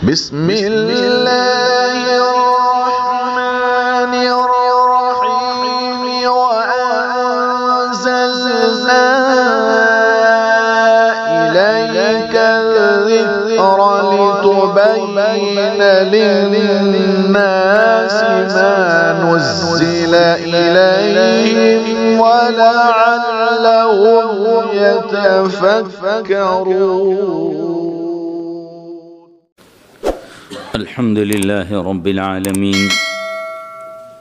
بسم الله الرحمن الرحيم وأنزلنا إليك الذكر لتبين للناس ما نزل إليهم ولعلهم يتفكرون. الحمد لله رب العالمين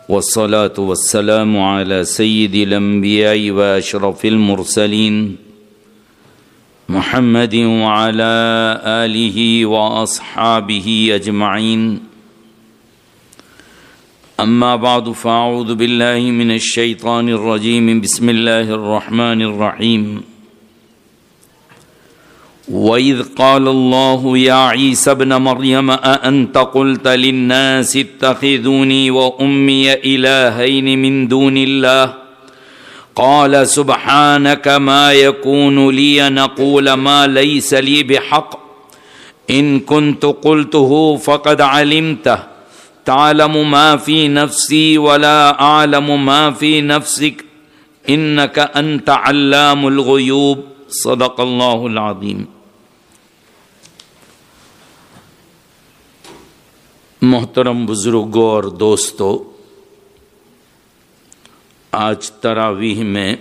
والصلاة والسلام على سيد الأنبياء وأشرف المرسلين محمد وعلى آله وأصحابه أجمعين. أما بعد فأعوذ بالله من الشيطان الرجيم. بسم الله الرحمن الرحيم. وَإِذْ قَالَ اللَّهُ يَا عِيسَى ابْنَ مَرْيَمَ أَأَنْتَ قُلْتَ لِلنَّاسِ اتَّخِذُونِي وَأُمِّيَ إِلَٰهَيْنِ مِن دُونِ اللَّهِ قَالَ سُبْحَانَكَ مَا يَكُونُ لِي أَنْ أَقُولَ مَا لَيْسَ لِي بِحَقٍّ إِن كُنتُ قُلْتُهُ فَقَدْ عَلِمْتَهُ تَعْلَمُ مَا فِي نَفْسِي وَلَا أَعْلَمُ مَا فِي نَفْسِكَ إِنَّكَ أَنْتَ عَلَّامُ الْغُيُوبِ. صدق اللہ العظیم. محترم بزرگوں اور دوستو، آج تراویح میں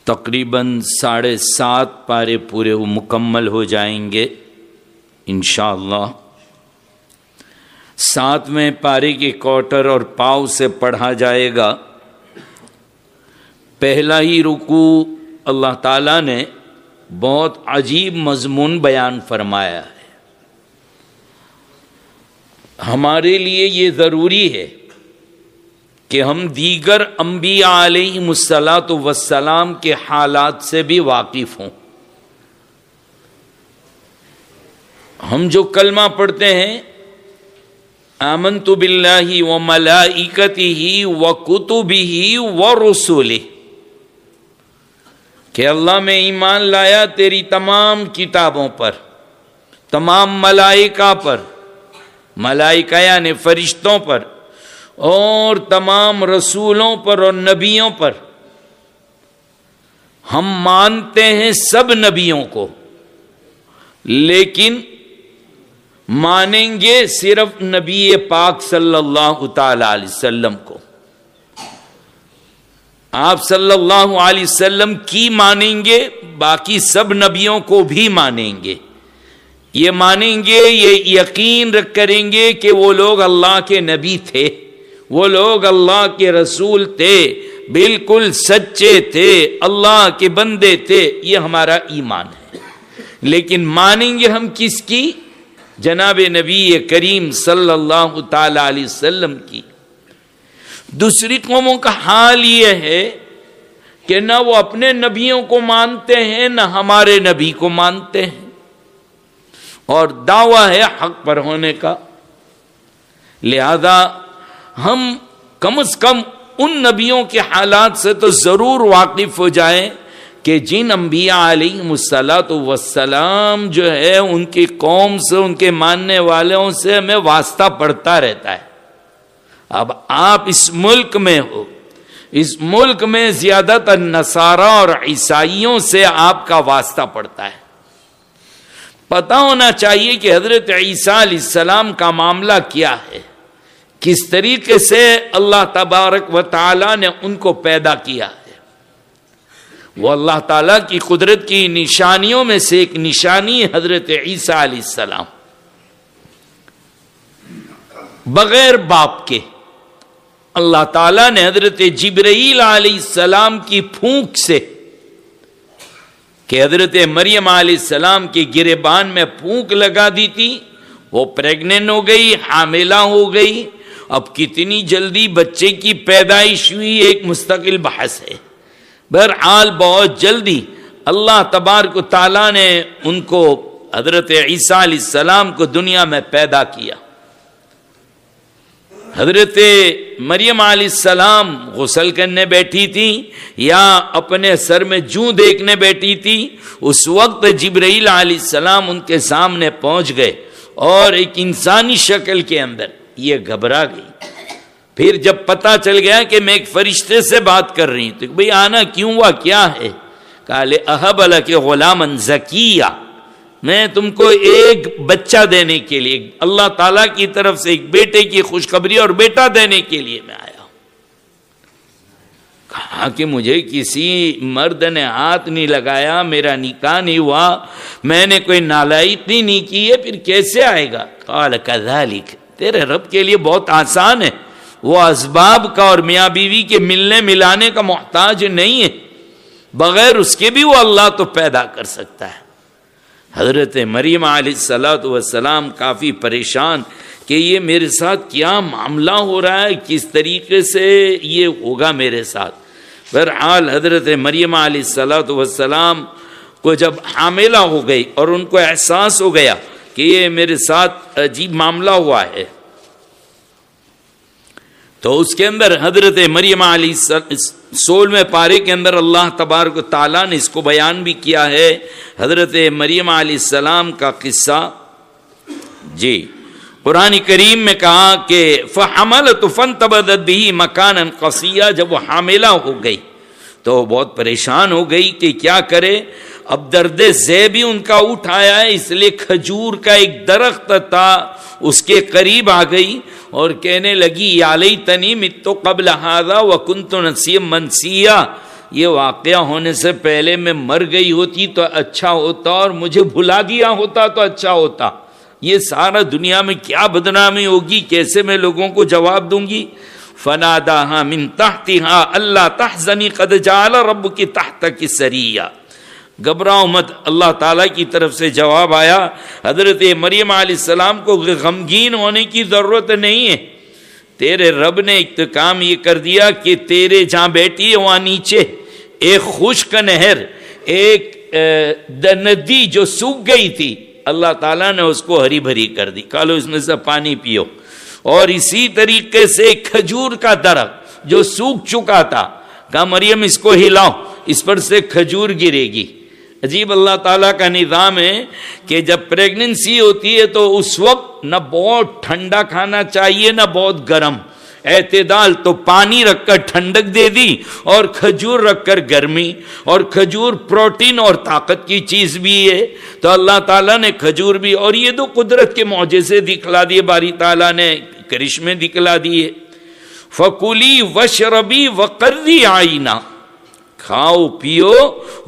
تقریباً 7.5 پارے پورے مکمل ہو جائیں گے انشاءاللہ. 7ویں پارے کی کوٹر اور پاؤ سے پڑھا جائے گا. پہلا ہی رکوع اللہ تعالیٰ نے بہت عجیب مضمون بیان فرمایا ہے. ہمارے لیے یہ ضروری ہے کہ ہم دیگر انبیاء علیہم السلام کے حالات سے بھی واقف ہوں. ہم جو کلمہ پڑھتے ہیں آمنت باللہ وملائکتہ وکتبہ ورسلہ، کہ اللہ میں ایمان لایا تیری تمام کتابوں پر، تمام ملائکہ پر، ملائکہ یعنی فرشتوں پر، اور تمام رسولوں پر اور نبیوں پر. ہم مانتے ہیں سب نبیوں کو، لیکن مانیں گے صرف نبی پاک صلی اللہ تعالی علیہ وسلم کو. آپ صلی اللہ علیہ وسلم کی مانیں گے، باقی سب نبیوں کو بھی مانیں گے. یہ مانیں گے، یہ یقین کریں گے کہ وہ لوگ اللہ کے نبی تھے، وہ لوگ اللہ کے رسول تھے، بالکل سچے تھے، اللہ کے بندے تھے. یہ ہمارا ایمان ہے. لیکن مانیں گے ہم کس کی؟ جناب نبی کریم صلی اللہ تعالی علیہ وسلم کی. دوسری قوموں کا حال یہ ہے کہ نہ وہ اپنے نبیوں کو مانتے ہیں نہ ہمارے نبی کو مانتے ہیں، اور دعویٰ ہے حق پر ہونے کا. لہذا ہم کم از کم ان نبیوں کے حالات سے تو ضرور واقف ہو جائیں کہ جن انبیاء علیہم السلام جو ہے ان کی قوم سے، ان کے ماننے والوں سے ہمیں واسطہ پڑتا رہتا ہے. اب آپ اس ملک میں ہو، اس ملک میں زیادہ تر نصارہ اور عیسائیوں سے آپ کا واسطہ پڑتا ہے. پتہ ہونا چاہیے کہ حضرت عیسیٰ علیہ السلام کا معاملہ کیا ہے، کس طریقے سے اللہ تبارک و تعالی نے ان کو پیدا کیا ہے. وہ اللہ تعالیٰ کی قدرت کی نشانیوں میں سے ایک نشانی حضرت عیسیٰ علیہ السلام. بغیر باپ کے اللہ تعالیٰ نے حضرت جبرائیل علیہ السلام کی پھونک سے، کہ حضرت مریم علیہ السلام کے گریبان میں پھونک لگا دی تھی، وہ پریگننٹ ہو گئی، حاملہ ہو گئی. اب کتنی جلدی بچے کی پیدائش ہوئی ایک مستقل بحث ہے. بہرحال بہت جلدی اللہ تبارک و تعالیٰ نے ان کو، حضرت عیسیٰ علیہ السلام کو دنیا میں پیدا کیا. حضرت مریم علیہ السلام غسل کرنے بیٹھی تھی یا اپنے سر میں جوں دیکھنے بیٹھی تھی، اس وقت جبرائیل علیہ السلام ان کے سامنے پہنچ گئے اور ایک انسانی شکل کے اندر یہ گھبرا گئی۔ پھر جب پتہ چل گیا کہ میں ایک فرشتے سے بات کر رہی ہوں تو بھئی آنا کیوں ہوا، کیا ہے؟ قال اہب لک غلاما زکیہ، میں تم کو ایک بچہ دینے کے لیے، اللہ تعالیٰ کی طرف سے ایک بیٹے کی خوشخبری اور بیٹا دینے کے لیے میں آیا ہوں۔ کہا کہ مجھے کسی مرد نے ہاتھ نہیں لگایا، میرا نکاح نہیں ہوا، میں نے کوئی نالائقی نہیں کی ہے، پھر کیسے آئے گا؟ قال کذالک، تیرے رب کے لیے بہت آسان ہے، وہ اسباب کا اور میاں بیوی کے ملنے ملانے کا محتاج نہیں ہے، بغیر اس کے بھی وہ اللہ تو پیدا کر سکتا ہے۔ حضرت مریم علیہ السلام کافی پریشان کہ یہ میرے ساتھ کیا معاملہ ہو رہا ہے، کس طریقے سے یہ ہوگا میرے ساتھ۔ بہرحال حضرت مریم علیہ السلام کو جب حاملہ ہو گئی اور ان کو احساس ہو گیا کہ یہ میرے ساتھ عجیب معاملہ ہوا ہے، تو اس کے اندر حضرت مریم علیہ 16ویں پارے کے اندر اللہ تبارک و تعالیٰ نے اس کو بیان بھی کیا ہے۔ حضرت مریم علیہ السلام کا قصہ جی قرآن کریم میں کہا کہ فحملت فانتبذت به مکانا قصیا، جب وہ حاملہ ہو گئی تو بہت پریشان ہو گئی کہ کیا کرے۔ اب درد ذہ بھی ان کا اٹھ آیا ہے، اس لیے کھجور کا ایک درخت تھا اس کے قریب آ گئی اور کہنے لگی یا لیتنی مت قبل ھذا وکنت نسیا منسیا، یہ واقعہ ہونے سے پہلے میں مر گئی ہوتی تو اچھا ہوتا اور مجھے بھلا دیا ہوتا تو اچھا ہوتا، یہ سارا دنیا میں کیا بدنامی ہوگی، کیسے میں لوگوں کو جواب دوں گی۔ فناداها من تحتها الا تحزنی قد جعل ربک تحتک سریا، گھبراؤ مت، اللہ تعالیٰ کی طرف سے جواب آیا۔ حضرت مریم علیہ السلام کو غمگین ہونے کی ضرورت نہیں ہے، تیرے رب نے ایک کام یہ کر دیا کہ تیرے جہاں بیٹھی ہے وہاں نیچے ایک خشک نہر، ایک ندی جو سوکھ گئی تھی، اللہ تعالیٰ نے اس کو ہری بھری کر دی، کہا لو اس میں سے پانی پیو۔ اور اسی طریقے سے ایک کھجور کا درخت جو سوکھ چکا تھا، کہا مریم اس کو ہلاؤ، اس پر سے کھجور گرے گی۔ عجیب اللہ تعالیٰ کا نظام ہے کہ جب پریگننسی ہوتی ہے تو اس وقت نہ بہت ٹھنڈا کھانا چاہیے نہ بہت گرم، اعتدال، تو پانی رکھ کر ٹھنڈک دے دی اور کھجور رکھ کر گرمی، اور کھجور پروٹین اور طاقت کی چیز بھی ہے، تو اللہ تعالیٰ نے کھجور بھی، اور یہ دو قدرت کے معجزے دکھلا دیے، باری تعالیٰ نے کرشمے دکھلا دیے۔ فَكُلِي وَاشْرَبِي وَقَرِّي عَيْنًا، کھاؤ پیو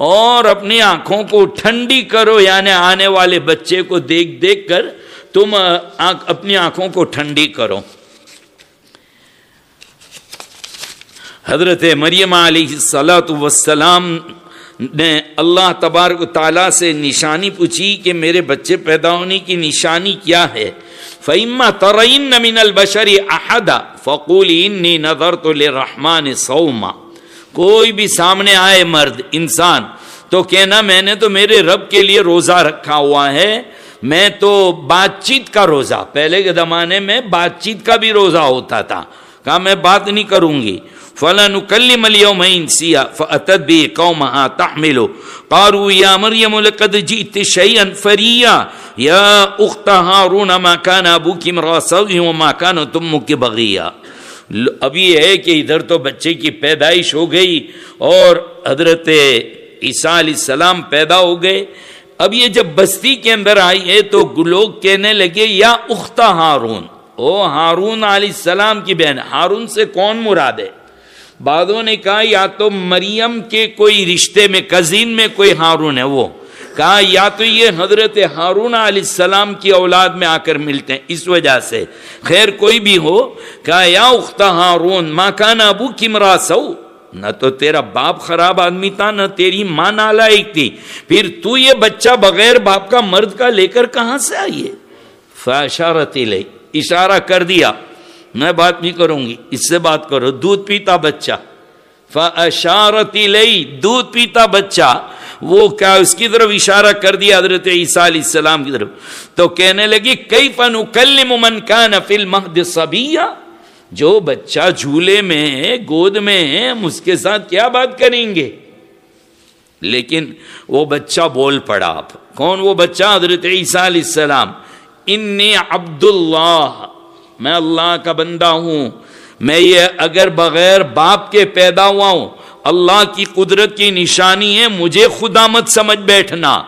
اور اپنی آنکھوں کو ٹھنڈی کرو، یعنی آنے والے بچے کو دیکھ دیکھ کر تم اپنی آنکھوں کو ٹھنڈی کرو۔ حضرت مریم علیہ السلام نے اللہ تبارک و تعالیٰ سے نشانی پوچھی کہ میرے بچے پیدا ہونے کی نشانی کیا ہے۔ فَإِمَّا تَرَيِنَّ مِنَ الْبَشَرِ أَحَدًا فَقُولِي إِنِّي نَذَرْتُ لِلرَّحْمَنِ صَوْمًا، کوئی بھی سامنے آئے مرد انسان تو کہنا میں نے تو میرے رب کے لیے روزہ رکھا ہوا ہے، میں تو بات چیت کا روزہ، پہلے کے زمانے میں بات چیت کا بھی روزہ ہوتا تھا، کہا میں بات نہیں کروں گی۔ فَلَنُكَلِّمَ الْيَوْمَ إِنسِيًّا فَأَتَتْ بِهِ قَوْمَهَا تَحْمِلُهُ قَالُوا يَا مَرْيَمُ لَقَدْ جِئْتِ شَيْئًا فَرِيًّا يَا أُخْتَ هَارُونَ مَا كَانَ أَبُوكِ امْرَأَ سَوْءٍ وَمَا كَانَتْ أُمُّكِ بَغِيًّا۔ اب یہ ہے کہ ادھر تو بچے کی پیدائش ہو گئی اور حضرت عیسیٰ علیہ السلام پیدا ہو گئے، اب یہ جب بستی کے اندر آئی ہے تو لوگ کہنے لگے یا اخت ہارون، او ہارون علیہ السلام کی بہن، ہارون سے کون مراد ہے؟ بعضوں نے کہا یا تو مریم کے کوئی رشتے میں کزین میں کوئی ہارون ہے، وہ کہا یا تو یہ حضرت ہارون علیہ السلام کی اولاد میں آ کر ملتے ہیں اس وجہ سے، خیر کوئی بھی ہو، کہا یا اخت ہارون ما کان ابوک امرأ سوء، نہ تو تیرا باپ خراب آدمی تھا نہ تیری ماں نالائق تھی، پھر تو یہ بچہ بغیر باپ کا مرد کا لے کر کہاں سے آئی ہے؟ فاشارت الیہ، اشارہ کر دیا، میں بات نہیں کروں گی، اس سے بات کرو، دودھ پیتا بچہ، فاشارت الیہ، دودھ پیتا بچہ، وہ کیا اس کی طرف اشارہ کر دیا حضرت عیسیٰ علیہ السلام کی طرف، تو کہنے لگی کیف نکلم من کان فی المہد صبیا، جو بچہ جھولے میں ہے، گود میں ہے، ہم اس کے ساتھ کیا بات کریں گے؟ لیکن وہ بچہ بول پڑا. کون وہ بچہ؟ حضرت عیسیٰ علیہ السلام. انی عبداللہ، میں اللہ کا بندہ ہوں. میں یہ اگر بغیر باپ کے پیدا ہوا ہوں، اللہ کی قدرت کی نشانی ہے. مجھے خدا مت سمجھ بیٹھنا،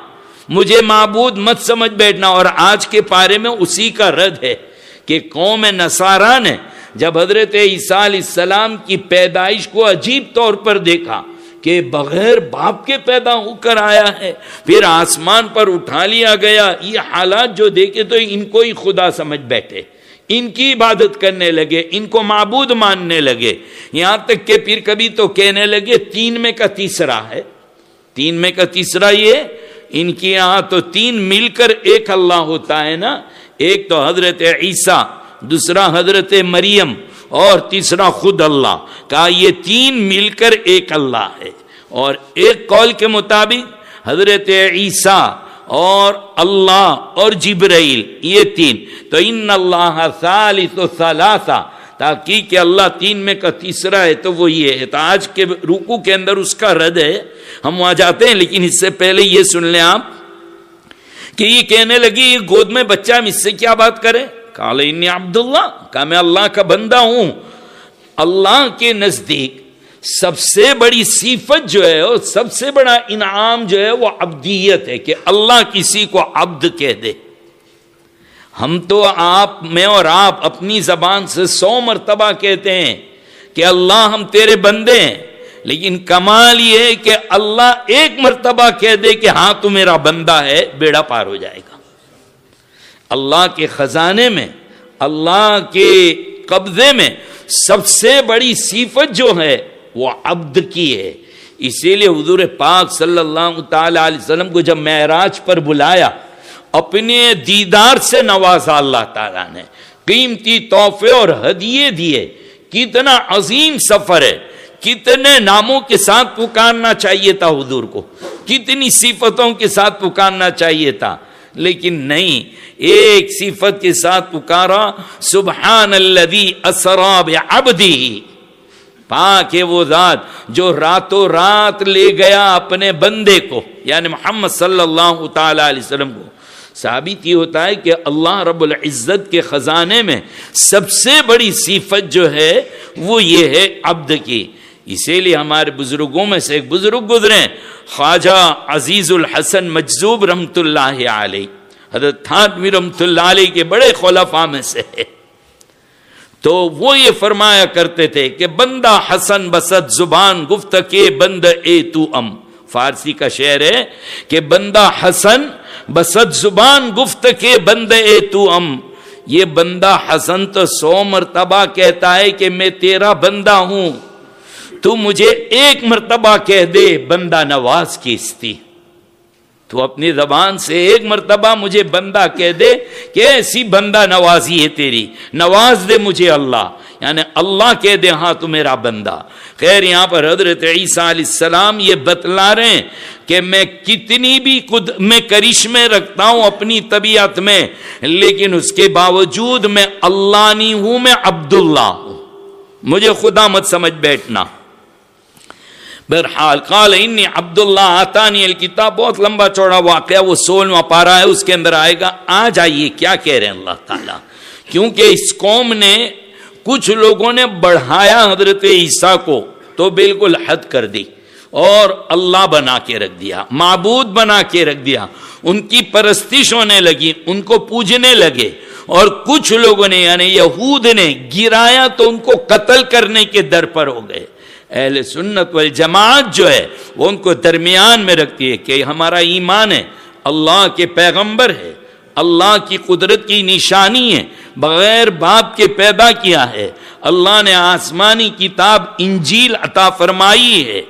مجھے معبود مت سمجھ بیٹھنا. اور آج کے پارے میں اسی کا رد ہے کہ قوم نصارا نے جب حضرت عیسیٰ علیہ السلام کی پیدائش کو عجیب طور پر دیکھا کہ بغیر باپ کے پیدا ہو کر آیا ہے، پھر آسمان پر اٹھا لیا گیا، یہ حالات جو دیکھے تو ان کو ہی خدا سمجھ بیٹھے، ان کی عبادت کرنے لگے، ان کو معبود ماننے لگے. یہاں تک کہ پھر کبھی تو کہنے لگے 3 میں کا تیسرا ہے. 3 میں کا تیسرا یہ ان کی یہاں تو 3 مل کر ایک اللہ ہوتا ہے نا. ایک تو حضرت عیسیٰ، دوسرا حضرت مریم، اور تیسرا خود اللہ. کہا یہ 3 مل کر ایک اللہ ہے. اور ایک قول کے مطابق حضرت عیسیٰ اور اللہ اور جبرائیل، یہ 3. تو ان اللہ ثالث ثلاثہ، تحقیق کہ اللہ 3 میں کا تیسرا ہے تو وہ یہ ہے. تو آج کے رکوع کے اندر اس کا رد ہے، ہم وہاں جاتے ہیں. لیکن اس سے پہلے یہ سن لیں آپ کہ یہ کہنے لگی یہ گود میں بچہ، ہم اس سے کیا بات کریں؟ قال انی عبداللہ، کہا میں اللہ کا بندہ ہوں. اللہ کے نزدیک سب سے بڑی صفت جو ہے اور سب سے بڑا انعام جو ہے وہ عبدیت ہے، کہ اللہ کسی کو عبد کہہ دے. ہم تو آپ، میں اور آپ اپنی زبان سے 100 مرتبہ کہتے ہیں کہ اللہ ہم تیرے بندے ہیں، لیکن کمال یہ ہے کہ اللہ ایک مرتبہ کہہ دے کہ ہاں تو میرا بندہ ہے، بیڑا پار ہو جائے گا. اللہ کے خزانے میں، اللہ کے قبضے میں سب سے بڑی صفت جو ہے وہ عبد کی ہے. اسی لیے حضور پاک صلی اللہ تعالی علیہ وسلم کو جب معراج پر بلایا، اپنے دیدار سے نوازا اللہ تعالیٰ نے، قیمتی تحفے اور ہدیے دیے. کتنا عظیم سفر ہے، کتنے ناموں کے ساتھ پکارنا چاہیے تھا حضور کو، کتنی صفتوں کے ساتھ پکارنا چاہیے تھا، لیکن نہیں، ایک صفت کے ساتھ پکارا، سبحان الذی اسری بعبدہ. پاک ہے وہ ذات جو راتوں رات لے گیا اپنے بندے کو، یعنی محمد صلی اللہ تعالی علیہ وسلم کو. ثابت یہ ہوتا ہے کہ اللہ رب العزت کے خزانے میں سب سے بڑی صفت جو ہے وہ یہ ہے عبد کی. اسی لیے ہمارے بزرگوں میں سے ایک بزرگ گزرے، خواجہ عزیز الحسن مجذوب رحمت اللہ علیہ، حضرت تھانوی رحمت اللہ علیہ کے بڑے خلفاء میں سے ہے. تو وہ یہ فرمایا کرتے تھے کہ بندہ حسن بسد زبان گفت کے بند اے تو ام. فارسی کا شعر ہے کہ بندہ حسن بسد زبان گفت کے بند اے تو ام. یہ بندہ حسن تو 100 مرتبہ کہتا ہے کہ میں تیرا بندہ ہوں، تو مجھے ایک مرتبہ کہہ دے بندہ نواز کیستی. تو اپنی زبان سے ایک مرتبہ مجھے بندہ کہہ دے کہ ایسی بندہ نوازی ہے تیری، نواز دے مجھے اللہ، یعنی اللہ کہہ دے ہاں تو میرا بندہ. خیر یہاں پر حضرت عیسیٰ علیہ السلام یہ بتلا رہے ہیں کہ میں کتنی بھی میں کرشمے رکھتا ہوں اپنی طبیعت میں، لیکن اس کے باوجود میں اللہ نہیں ہوں، میں عبداللہ ہوں، مجھے خدا مت سمجھ بیٹھنا. بہرحال قال انی عبداللہ آتانی الکتاب، بہت لمبا چوڑا واقعہ، وہ 16واں پارہ ہے، اس کے اندر آئے گا. آ جائیے کیا کہہ رہے ہیں اللہ تعالیٰ، کیونکہ اس قوم نے، کچھ لوگوں نے بڑھایا حضرت عیسیٰ کو تو بالکل حد کر دی اور اللہ بنا کے رکھ دیا، معبود بنا کے رکھ دیا، ان کی پرستش ہونے لگی، ان کو پوجنے لگے. اور کچھ لوگوں نے یعنی یہود نے گرایا تو ان کو قتل کرنے کے در پر ہو گئے. اہل سنت والجماعت جو ہے وہ ان کو درمیان میں رکھتی ہے کہ ہمارا ایمان ہے، اللہ کے پیغمبر ہے، اللہ کی قدرت کی نشانی ہے، بغیر باپ کے پیدا کیا ہے، اللہ نے آسمانی کتاب انجیل عطا فرمائی ہے،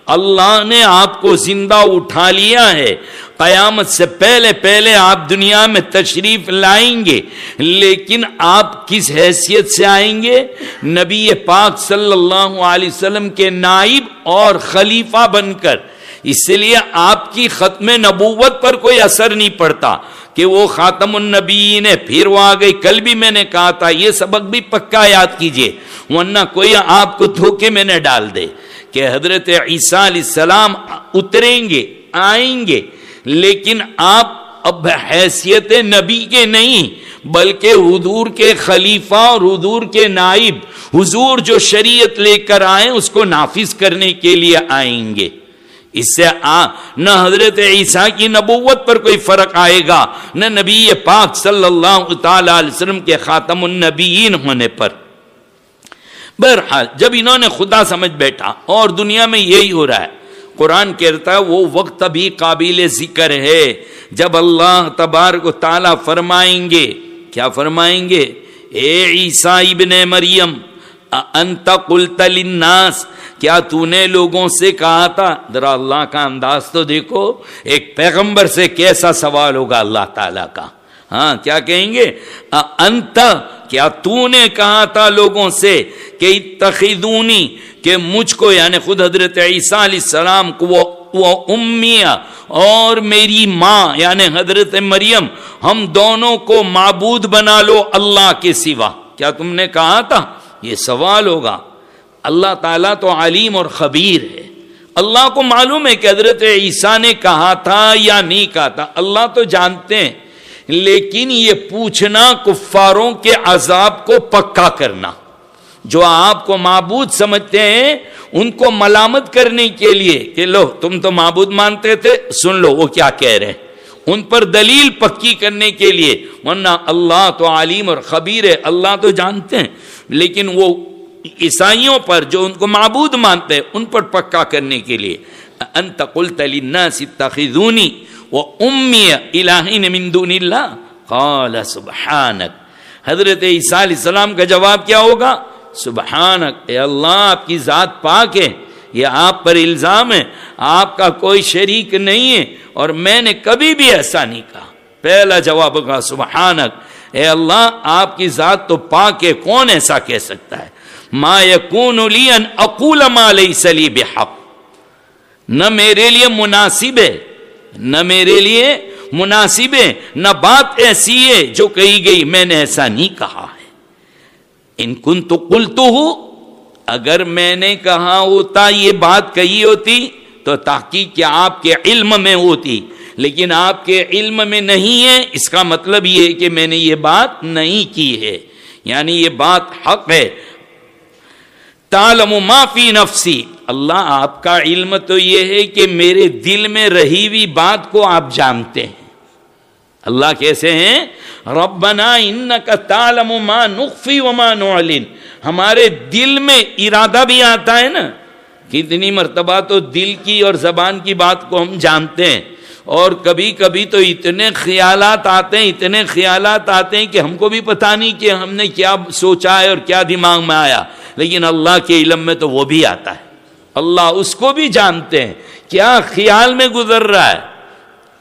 اللہ نے آپ کو زندہ اٹھا لیا ہے، قیامت سے پہلے پہلے آپ دنیا میں تشریف لائیں گے، لیکن آپ کس حیثیت سے آئیں گے؟ نبی پاک صلی اللہ علیہ وسلم کے نائب اور خلیفہ بن کر. اس لیے آپ کی ختم نبوت پر کوئی اثر نہیں پڑتا، کہ وہ خاتم النبیین ہے، پھر وہ آ گئی۔ کل بھی میں نے کہا تھا یہ سبق بھی پکا یاد کیجئے، ورنہ کوئی آپ کو دھوکے میں نہ ڈال دے کہ حضرت عیسیٰ علیہ السلام اتریں گے، آئیں گے، لیکن آپ اب حیثیت نبی کے نہیں بلکہ حضور کے خلیفہ اور حضور کے نائب، حضور جو شریعت لے کر آئیں اس کو نافذ کرنے کے لیے آئیں گے۔ اس سے نہ حضرت عیسیٰ کی نبوت پر کوئی فرق آئے گا، نہ نبی پاک صلی اللہ تعالی علیہ وسلم کے خاتم النبیین ہونے پر۔ بہرحال جب انہوں نے خدا سمجھ بیٹھا، اور دنیا میں یہی ہو رہا ہے، قرآن کہتا ہے وہ وقت بھی قابل ذکر ہے جب اللہ تبارک و تعالیٰ فرمائیں گے، کیا فرمائیں گے؟ اے عیسیٰ ابن مریم انت قلت للناس، کیا تو نے لوگوں سے کہا تھا؟ ذرا اللہ کا انداز تو دیکھو، ایک پیغمبر سے کیسا سوال ہوگا اللہ تعالیٰ کا۔ ہاں کیا کہیں گے؟ انت، کیا تو نے کہا تھا لوگوں سے کہ اتخذونی، کہ مجھ کو یعنی خود حضرت عیسیٰ علیہ السلام کو وہ امیہ اور میری ماں یعنی حضرت مریم، ہم دونوں کو معبود بنا لو اللہ کے سوا، کیا تم نے کہا تھا؟ یہ سوال ہوگا۔ اللہ تعالیٰ تو علیم اور خبیر ہے، اللہ کو معلوم ہے کہ حضرت عیسیٰ نے کہا تھا یا نہیں کہا تھا، اللہ تو جانتے ہیں، لیکن یہ پوچھنا کفاروں کے عذاب کو پکا کرنا، جو آپ کو معبود سمجھتے ہیں ان کو ملامت کرنے کے لیے کہ لو تم تو معبود مانتے تھے، سن لو وہ کیا کہہ رہے ہیں، ان پر دلیل پکی کرنے کے لیے، ورنہ اللہ تو علیم اور خبیر ہے، اللہ تو جانتے ہیں، لیکن وہ عیسائیوں پر جو ان کو معبود مانتے ہیں ان پر پکا کرنے کے لیے۔ انت قلت للناس اتخذونی وأمی الہین من دون اللہ قال سبحانک، حضرت عیسیٰ علیہ السلام کا جواب کیا ہوگا؟ سبحانک، اے اللہ آپ کی ذات پاک ہے، یہ آپ پر الزام ہے، آپ کا کوئی شریک نہیں ہے اور میں نے کبھی بھی ایسا نہیں کہا۔ پہلا جواب ہوگا سبحانک، اے اللہ آپ کی ذات تو پاک ہے، کون ایسا کہہ سکتا ہے؟ ما یکون لی ان اقول ما لیس لی بحق، نہ میرے لیے مناسب ہے، نہ میرے لیے مناسب ہے، نہ بات ایسی ہے جو کہی گئی، میں نے ایسا نہیں کہا ہے۔ ان کنت قلتہ، اگر میں نے کہا ہوتا یہ بات کہی ہوتی تو تحقیق کہ آپ کے علم میں ہوتی، لیکن آپ کے علم میں نہیں ہے، اس کا مطلب یہ ہے کہ میں نے یہ بات نہیں کی ہے، یعنی یہ بات حق ہے۔ تعلم ما فی نفسی، اللہ آپ کا علم تو یہ ہے کہ میرے دل میں رہی ہوئی بات کو آپ جانتے ہیں۔ اللہ کیسے ہیں؟ ربنا انک تعلم ما نخفی وما نعلن، ہمارے دل میں ارادہ بھی آتا ہے نا، کتنی مرتبہ تو دل کی اور زبان کی بات کو ہم جانتے ہیں، اور کبھی کبھی تو اتنے خیالات آتے ہیں، اتنے خیالات آتے ہیں کہ ہم کو بھی پتہ نہیں کہ ہم نے کیا سوچا ہے اور کیا دماغ میں آیا، لیکن اللہ کے علم میں تو وہ بھی آتا ہے، اللہ اس کو بھی جانتے ہیں کیا خیال میں گزر رہا ہے،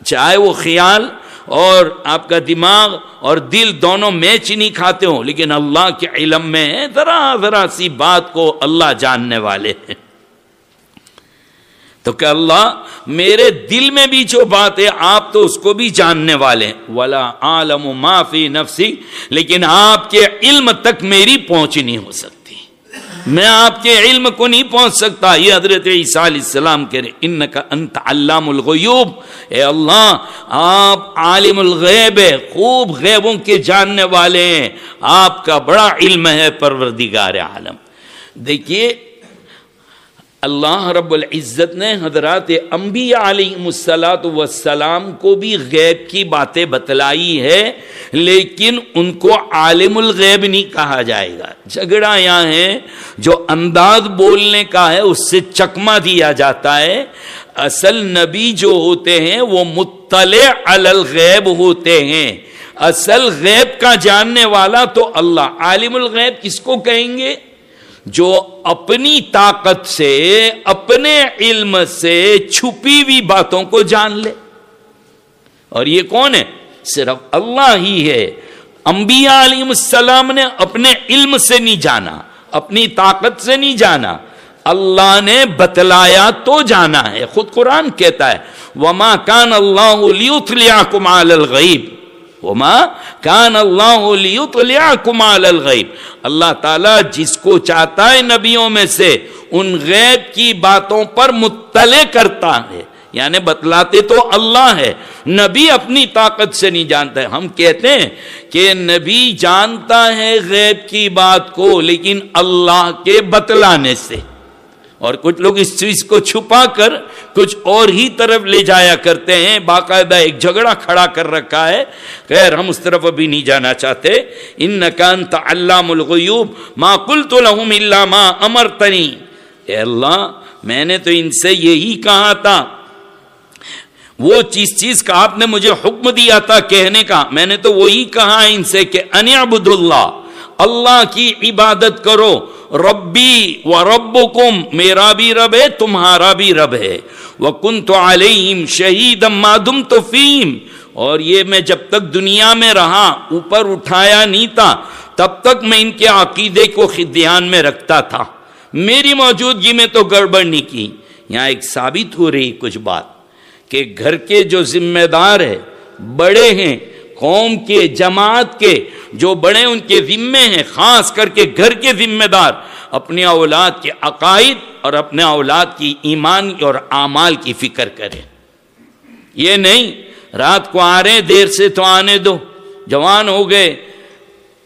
چاہے وہ خیال اور آپ کا دماغ اور دل دونوں میچ نہیں کھاتے ہوں، لیکن اللہ کے علم میں ہے، ذرا ذرا سی بات کو اللہ جاننے والے ہیں۔ تو کہ اللہ میرے دل میں بھی جو بات ہے آپ تو اس کو بھی جاننے والے ہیں، وَلَا عَالَمُ مَا فِي نَفْسِي، لیکن آپ کے علم تک میری پہنچ نہیں ہو سکتی، میں آپ کے علم کو نہیں پہنچ سکتا۔ یہ حضرت عیسیٰ علیہ السلام کہہ رہے انک انت علام الغیوب، اے اللہ آپ عالم الغیب ہے، خوب غیبوں کے جاننے والے ہیں، آپ کا بڑا علم ہے پروردگار عالم۔ دیکھیے اللہ رب العزت نے حضرات انبیاء علیہم السلام کو بھی غیب کی باتیں بتلائی ہے، لیکن ان کو عالم الغیب نہیں کہا جائے گا۔ جھگڑا یہاں ہے، جو انداز بولنے کا ہے اس سے چکما دیا جاتا ہے۔ اصل نبی جو ہوتے ہیں وہ مطلع علی الغیب ہوتے ہیں، اصل غیب کا جاننے والا تو اللہ۔ عالم الغیب کس کو کہیں گے؟ جو اپنی طاقت سے اپنے علم سے چھپی ہوئی باتوں کو جان لے، اور یہ کون ہے؟ صرف اللہ ہی ہے۔ انبیاء علیہ السلام نے اپنے علم سے نہیں جانا، اپنی طاقت سے نہیں جانا، اللہ نے بتلایا تو جانا ہے۔ خود قرآن کہتا ہے وَمَا كَانَ اللَّهُ لِيُطْلِعَكُمْ عَلَى الْغَيْبِ، وما کان اللہ لیطلعکم علی الغیب، اللہ تعالیٰ جس کو چاہتا ہے نبیوں میں سے ان غیب کی باتوں پر مطلع کرتا ہے، یعنی بتلاتے تو اللہ ہے، نبی اپنی طاقت سے نہیں جانتا ہے۔ ہم کہتے ہیں کہ نبی جانتا ہے غیب کی بات کو لیکن اللہ کے بتلانے سے، اور کچھ لوگ اس چیز کو چھپا کر کچھ اور ہی طرف لے جایا کرتے ہیں، باقاعدہ ایک جھگڑا کھڑا کر رکھا ہے۔ خیر ہم اس طرف ابھی نہیں جانا چاہتے۔ انک انت علام الغیوب ما قلت لهم الا ما امرتنی، اے اللہ میں نے تو ان سے یہی کہا تھا، وہ چیز کا آپ نے مجھے حکم دیا تھا کہنے کا، میں نے تو وہی کہا ان سے کہ ان اعبدوا اللہ، اللہ کی عبادت کرو، ربی و ربکم، میرا بھی رب ہے تمہارا بھی رب ہے، وکنت علیہم شہیدا ما دمت فیہم، اور یہ میں جب تک دنیا میں رہا اوپر اٹھایا نہیں تھا تب تک میں ان کے عقیدے کو دھیان میں رکھتا تھا، میری موجودگی میں تو گڑبڑ نہیں کی۔ یہاں ایک ثابت ہو رہی کچھ بات کہ گھر کے جو ذمہ دار ہیں، بڑے ہیں، قوم کے جماعت کے جو بڑے ان کے ذمے ہیں، خاص کر کے گھر کے ذمہ دار اپنے اولاد کے عقائد اور اپنے اولاد کی ایمان اور اعمال کی فکر کریں۔ یہ نہیں رات کو آ رہے دیر سے تو آنے دو، جوان ہو گئے،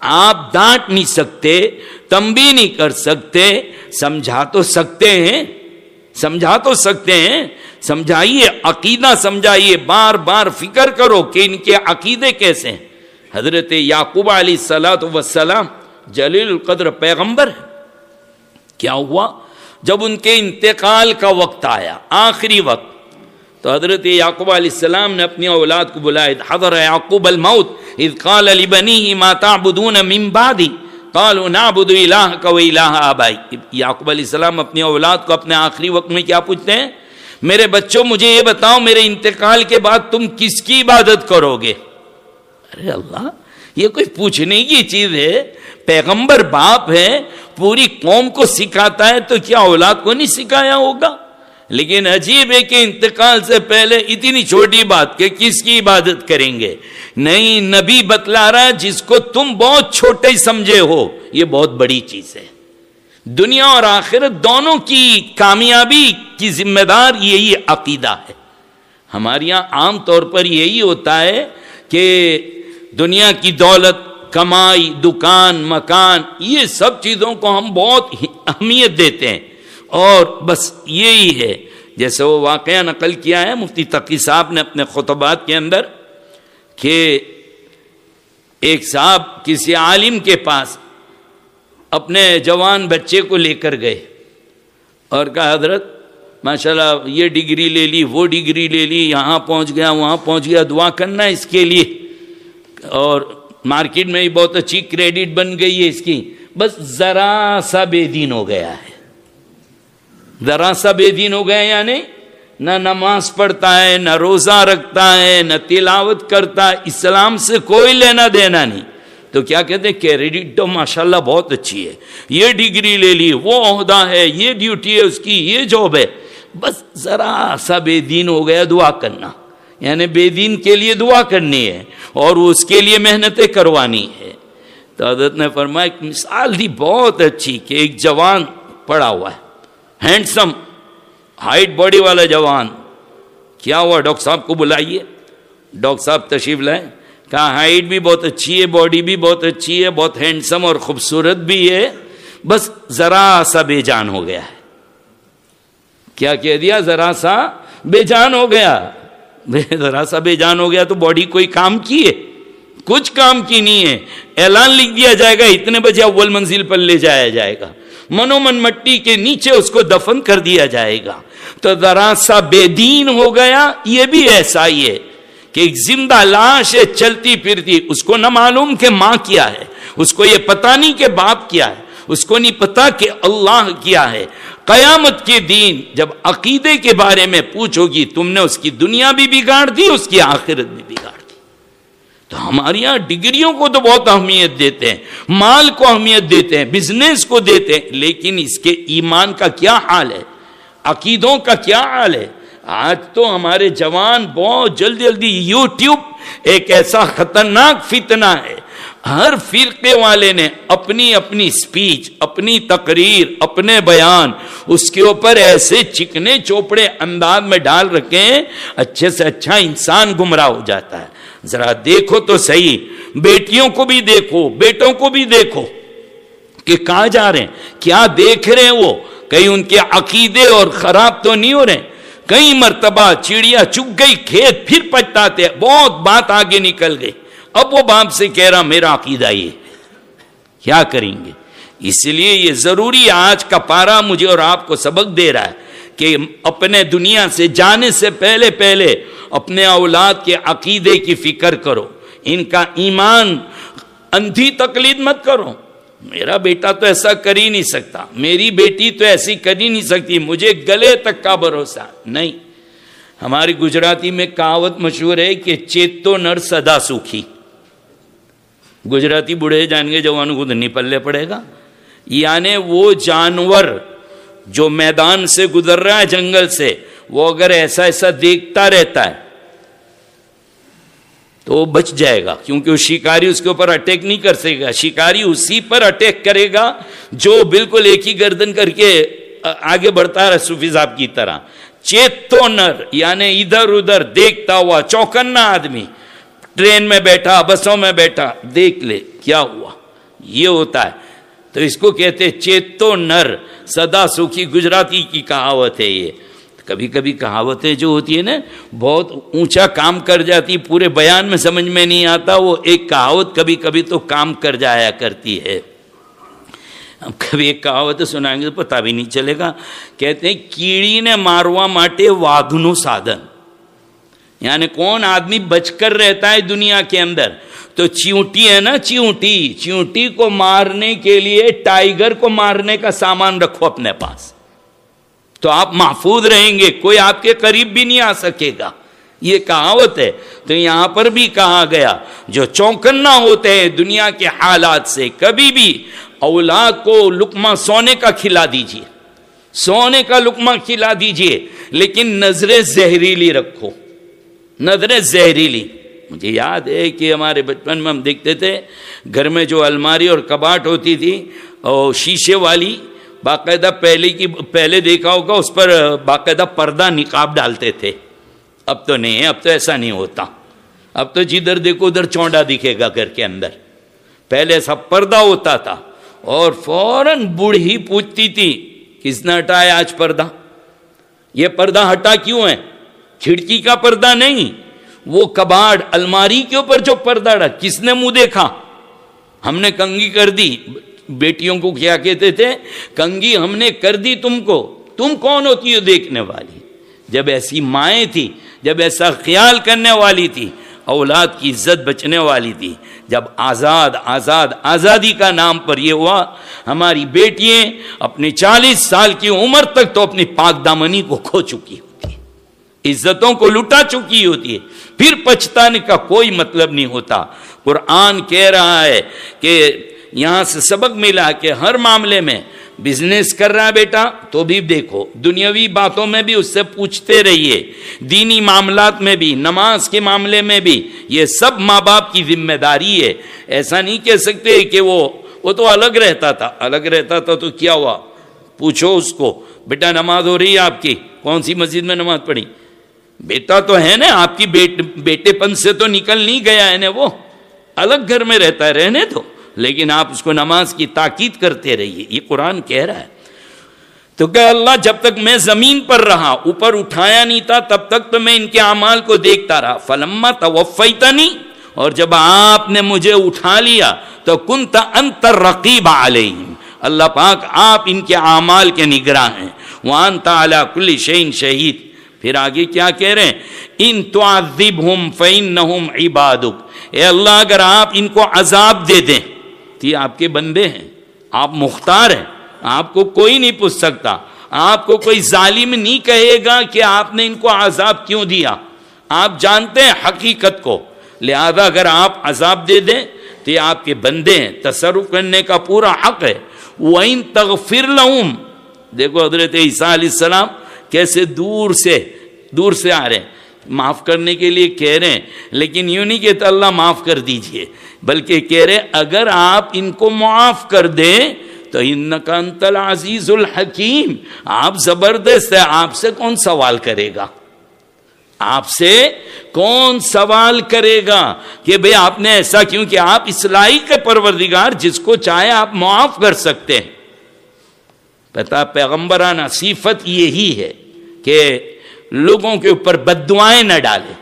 آپ ڈانٹ نہیں سکتے، تنبیہ نہیں کر سکتے، سمجھا تو سکتے ہیں، سمجھائیے، عقیدہ سمجھائیے، بار بار فکر کرو کہ ان کے عقیدے کیسے ہیں۔ حضرت یعقوب علیہ السلام جلیل القدر پیغمبر ہے، کیا ہوا جب ان کے انتقال کا وقت آیا، آخری وقت، تو حضرت یعقوب علیہ السلام نے اپنی اولاد کو بلایا، حضر یعقوب الموت اذ قال لبنیہ ما تعبدون من بعدی قالوا نعبد الہک و الہ آبائک۔ یعقوب علیہ السلام اپنی اولاد کو اپنے آخری وقت میں کیا پوچھتے ہیں؟ میرے بچوں مجھے یہ بتاؤ میرے انتقال کے بعد تم کس کی عبادت کرو گے؟ ارے اللہ، یہ کوئی پوچھنے کی چیز ہے؟ پیغمبر باپ ہے، پوری قوم کو سکھاتا ہے، تو کیا اولاد کو نہیں سکھایا ہوگا؟ لیکن عجیب ہے کہ انتقال سے پہلے اتنی چھوٹی بات کہ کس کی عبادت کریں گے؟ نہیں، نبی بتلا رہا ہے جس کو تم بہت چھوٹے سمجھے ہو، یہ بہت بڑی چیز ہے، دنیا اور آخرت دونوں کی کامیابی کی ذمہ دار یہی عقیدہ ہے۔ ہمارے یہاں عام طور پر یہی ہوتا ہے کہ دنیا کی دولت، کمائی، دکان، مکان، یہ سب چیزوں کو ہم بہت اہمیت دیتے ہیں، اور بس یہی ہے۔ جیسے وہ واقعہ نقل کیا ہے مفتی تقی صاحب نے اپنے خطبات کے اندر کہ ایک صاحب کسی عالم کے پاس اپنے جوان بچے کو لے کر گئے اور کہا حضرت ماشاءاللہ یہ ڈگری لے لی، وہ ڈگری لے لی، یہاں پہنچ گیا، وہاں پہنچ گیا، دعا کرنا اس کے لیے، اور مارکیٹ میں بھی بہت اچھی کریڈٹ بن گئی ہے اس کی، بس ذرا سا بے دین ہو گیا ہے، ذرا سا بے دین ہو گیا، یعنی نہ نماز پڑھتا ہے، نہ روزہ رکھتا ہے، نہ تلاوت کرتا ہے، اسلام سے کوئی لینا دینا نہیں۔ تو کیا کہتے ہیں؟ کریڈٹ تو ماشاءاللہ بہت اچھی ہے، یہ ڈگری لے لی، وہ عہدہ ہے، یہ ڈیوٹی ہے اس کی، یہ جاب ہے، بس ذرا سا بے دین ہو گیا، دعا کرنا، یعنی بے دین کے لیے دعا کرنی ہے اور اس کے لیے محنتیں کروانی ہے۔ تو حضرت نے فرمایا ایک مثال دی بہت اچھی کہ ایک جوان پڑا ہوا ہے، ہینڈسم ہائٹ باڈی والا جوان، کیا ہوا؟ ڈاکٹر صاحب کو بلائیے۔ ڈاکٹر صاحب تشریف لائے، کہا ہائٹ بھی بہت اچھی ہے، باڈی بھی بہت اچھی ہے، بہت ہینڈسم اور خوبصورت بھی ہے، بس ذرا سا بے جان ہو گیا ہے۔ کیا کہہ دیا؟ ذرا سا بے جان ہو گیا۔ ذرا سا بے جان ہو گیا تو باڈی کوئی کام کی ہے؟ کچھ کام کی نہیں ہے۔ اعلان لکھ دیا جائے گا اتنے بجے اول منزل پر لے جایا جائے گا، منومن مٹی کے نیچے اس کو دفن کر دیا جائے گا۔ تو ذرا سا بے دین ہو گیا، یہ بھی ایسا ہی ہے کہ ایک زندہ لاش ہے چلتی پھرتی، اس کو نہ معلوم کہ ماں کیا ہے، اس کو یہ پتہ نہیں کہ باپ کیا ہے، اس کو نہیں پتا کہ اللہ کیا ہے۔ قیامت کے دن جب عقیدے کے بارے میں پوچھو گی، تم نے اس کی دنیا بھی بگاڑ دی، اس کی آخرت بھی بگاڑ دی۔ تو ہمارے یہاں ڈگریوں کو تو بہت اہمیت دیتے ہیں، مال کو اہمیت دیتے ہیں، بزنس کو دیتے ہیں، لیکن اس کے ایمان کا کیا حال ہے، عقیدوں کا کیا حال ہے؟ آج تو ہمارے جوان بہت جلدی یوٹیوب ایک ایسا خطرناک فتنہ ہے. ہر فرقے والے نے اپنی اپنی سپیچ، اپنی تقریر، اپنے بیان اس کے اوپر ایسے چکنے چوپڑے انداز میں ڈال رکھے ہیں، اچھے سے اچھا انسان گمراہ ہو جاتا ہے. ذرا دیکھو تو صحیح، بیٹیوں کو بھی دیکھو، بیٹوں کو بھی دیکھو کہ کہاں جا رہے ہیں، کیا دیکھ رہے ہیں وہ، کہیں ان کے عقیدے اور خراب تو نہیں ہو رہے. کئی مرتبہ چڑیا چگ گئی کھیت، پھر پچھتاتے، بہت بات آگے نکل گئی، اب وہ باپ سے کہہ رہا میرا عقیدہ یہ، کیا کریں گے. اس لیے یہ ضروری، آج کا پارا مجھے اور آپ کو سبق دے رہا ہے کہ اپنے دنیا سے جانے سے پہلے پہلے اپنے اولاد کے عقیدے کی فکر کرو، ان کا ایمان اندھی تقلید مت کرو. میرا بیٹا تو ایسا کر ہی نہیں سکتا، میری بیٹی تو ایسی کر ہی نہیں سکتی، مجھے گلے تک کا بھروسہ نہیں. ہماری گجراتی میں کہاوت مشہور ہے کہ چیتو نر سدا سوکھی. گجراتی بوڑھے جان گے، جوانوں کو نہیں پلے پڑے گا. یعنی وہ جانور جو میدان سے گزر رہا ہے جنگل سے، وہ اگر ایسا ایسا دیکھتا رہتا ہے تو وہ بچ جائے گا، کیونکہ وہ شکاری اس کے اوپر اٹیک نہیں کر سکے گا. شکاری اسی پر اٹیک کرے گا جو بالکل ایک ہی گردن کر کے آگے بڑھتا ہے، صوفی صاحب کی طرح. چیتو نر یعنی ادھر ادھر دیکھتا ہوا چوکنا آدمی، ٹرین میں بیٹھا، بسوں میں بیٹھا، دیکھ لے کیا ہوا، یہ ہوتا ہے. تو اس کو کہتے چیتو نر سدا سوکھی، گجراتی کی کہاوت ہے یہ. کبھی کبھی کہاوتیں جو ہوتی ہے نا بہت اونچا کام کر جاتی، پورے بیان میں سمجھ میں نہیں آتا، وہ ایک کہاوت کبھی کبھی تو کام کر جایا کرتی ہے. اب کبھی ایک کہاوت سنائیں گے تو پتہ بھی نہیں چلے گا. کہتے ہیں کیڑی نے ماروا ماٹے واگھنو سادن، یعنی کون آدمی بچ کر رہتا ہے دنیا کے اندر. تو چیونٹی ہے نا، چیونٹی کو مارنے کے لیے ٹائیگر کو مارنے کا سامان رکھو اپنے پاس، تو آپ محفوظ رہیں گے، کوئی آپ کے قریب بھی نہیں آ سکے گا. یہ کہاوت ہے. تو یہاں پر بھی کہا گیا جو چونکنا ہوتے ہیں دنیا کے حالات سے، کبھی بھی اولاد کو لقمہ سونے کا کھلا دیجئے، سونے کا لقمہ کھلا دیجئے، لیکن نظریں زہریلی رکھو، نظریں زہریلی. مجھے یاد ہے کہ ہمارے بچپن میں ہم دیکھتے تھے گھر میں جو الماری اور کباٹ ہوتی تھی اور شیشے والی، باقاعدہ پہلے دیکھا ہوگا اس پر باقاعدہ پردہ نقاب ڈالتے تھے. اب تو نہیں ہے، اب تو ایسا نہیں ہوتا. اب تو جدھر دیکھو ادھر چونڈا دکھے گا گھر کے اندر. پہلے سب پردہ ہوتا تھا اور فوراً بوڑھی پوچھتی تھی کس نے ہٹایا آج پردہ، یہ پردہ ہٹا کیوں ہے؟ کھڑکی کا پردہ نہیں، وہ کباڑ الماری کے اوپر جو پردہ ڈا، کس نے منہ دیکھا؟ ہم نے کنگھی کر دی. بیٹیوں کو کیا کہتے تھے؟ کنگھی ہم نے کر دی تم کو، تم کون ہوتی ہو دیکھنے والی؟ جب ایسی مائیں تھی، جب ایسا خیال کرنے والی تھی، اولاد کی عزت بچنے والی تھی. جب آزادی کا نام پر یہ ہوا، ہماری بیٹیاں اپنی 40 سال کی عمر تک تو اپنی پاک دامنی کو کھو چکی ہوتی ہے، عزتوں کو لٹا چکی ہوتی ہے، پھر پچھتانے کا کوئی مطلب نہیں ہوتا. قرآن کہہ رہا ہے کہ یہاں سے سبق ملا کہ ہر معاملے میں بزنس کر رہا ہے بیٹا تو بھی دیکھو، دنیاوی باتوں میں بھی اس سے پوچھتے رہیے، دینی معاملات میں بھی، نماز کے معاملے میں بھی، یہ سب ماں باپ کی ذمہ داری ہے. ایسا نہیں کہہ سکتے کہ وہ تو الگ رہتا تھا تو کیا ہوا، پوچھو اس کو بیٹا نماز ہو رہی ہے آپ کی، کون سی مسجد میں نماز پڑھی؟ بیٹا تو ہے نا، آپ کی بیٹے پن سے تو نکل نہیں گیا ہے نا، وہ الگ گھر میں رہتا ہے، رہنے دو، لیکن آپ اس کو نماز کی تاکید کرتے رہیے. یہ قرآن کہہ رہا ہے. تو کہ اللہ جب تک میں زمین پر رہا، اوپر اٹھایا نہیں تھا، تب تک تو میں ان کے اعمال کو دیکھتا رہا. فلما توفیتنی، اور جب آپ نے مجھے اٹھا لیا تو کنت انت الرقیب علیہم، اللہ پاک آپ ان کے اعمال کے نگراں ہیں. وانت علی کل شیء شہید. پھر آگے کیا کہہ رہے ہیں؟ ان تعذبہم فانہم عبادک، اے اللہ اگر آپ ان کو عذاب دے دیں تو یہ آپ کے بندے ہیں، آپ مختار ہیں، آپ کو کوئی نہیں پوچھ سکتا، آپ کو کوئی ظالم نہیں کہے گا کہ آپ نے ان کو عذاب کیوں دیا. آپ جانتے ہیں حقیقت کو، لہذا اگر آپ عذاب دے دیں تو یہ آپ کے بندے ہیں، تصرف کرنے کا پورا حق ہے. وَإِن تَغْفِرْ لَهُمْ، دیکھو حضرت عیسیٰ علیہ السلام کیسے دور سے آ رہے ہیں. معاف کرنے کے لیے کہہ رہے ہیں، لیکن یوں نہیں کہتے اللہ معاف کر دیجئے، بلکہ کہہ رہے اگر آپ ان کو معاف کر دیں تو انک انت العزیز الحکیم، آپ زبردست ہے، آپ سے کون سوال کرے گا؟ آپ سے کون سوال کرے گا کہ بھئی آپ نے ایسا کیوں کہ آپ اصلاحی کے پروردگار، جس کو چاہے آپ معاف کر سکتے ہیں۔ پتہ پیغمبرانہ صفت یہی ہے کہ لوگوں کے اوپر بد دعائیں نہ ڈالے،